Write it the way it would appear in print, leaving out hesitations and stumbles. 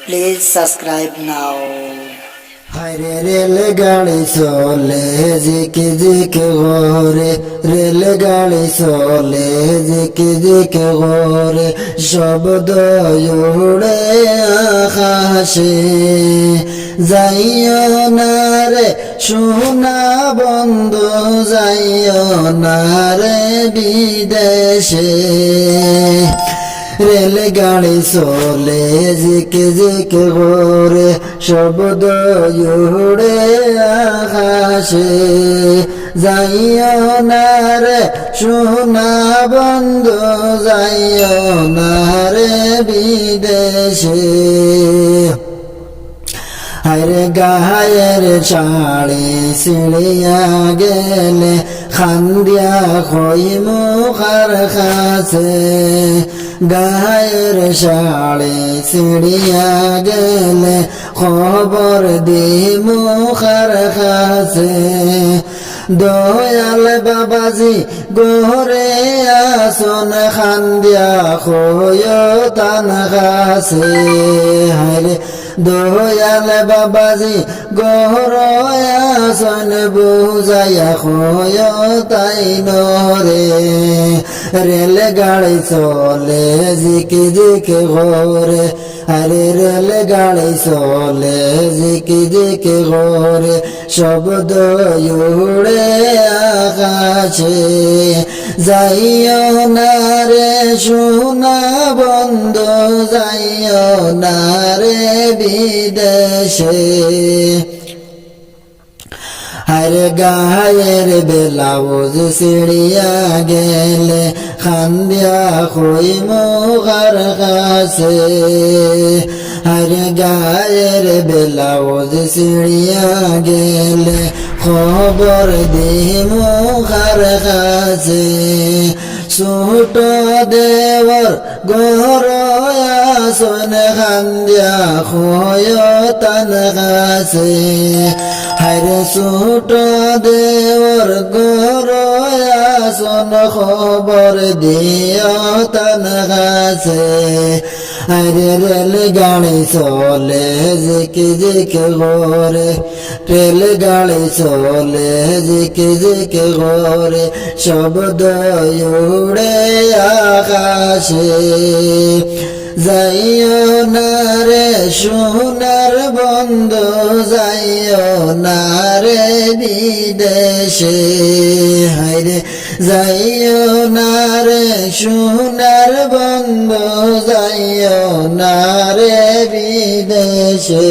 Please subscribe now. হায়রে রেলগাড়ি চলে ঝিকি ঝিকি ঘরে, রেলগাড়ি চলে ঝিকি ঝিকি ঘরে, শব্দ উড়ে আকাশে। যাইও না রে সোনা বন্ধু, যাইও না রে বিদেশে। রেলগাড়ি চলে ঝিকি ঝিকি ঘরে, শব্দ উড়ে আকাশে। যাইও না রে সোনা বন্ধু, যাইও না রে বিদেশে। হায়রে গায়ের শাড়ি ছিঁড়িয়া গেলে, খান্দিয়া খই মুখার কাছে। গায়ের শাড়ি ছিঁড়িয়া গেলে, খবর দি মুখার কাছে। দয়াল বাবাজি গোরে আসন, খান্দিয়া খয় তান কাছে। হায়রে দয়াল বাবাজি গোর আসন, বুঝাইয়া খয় তাই নরে। রেলগাড়ি চলে ঝিকি ঝিকি ঘরে, আরে রেলগাড়ি চলে ঝিকি ঝিকি ঘরে, শব্দ উড়ে আকাশে। যাইও না রে সোনা বন্ধু, যাইও না রে বিদেশে। হায়রে গায়ের ব্লাউজ ছিঁড়িয়া গেলে, খান্দিয়া খই মুখার কাছে। হায়রে গায়ের ব্লাউজ ছিঁড়িয়া গেলে, খবর দি মুখার কাছে। ছোট দেওর ঘর আসন, খান্দিয়া খয় তান কাছে। হায়রে ছোট দেওর ঘর আসন, খবর দিও তান কাছে। আরে রেলগাড়ি চলে ঝিকি ঝিকি ঘরে, রেলগাড়ি চলে ঝিকি ঝিকি ঘরে, শব্দ উড়ে আকাশে। যাইও না রে সোনার বন্ধু, যাইও না রে বিদেশে। হায়রে যাইও না রে সোনার বন্ধু, যাইও না রে বিদেশে।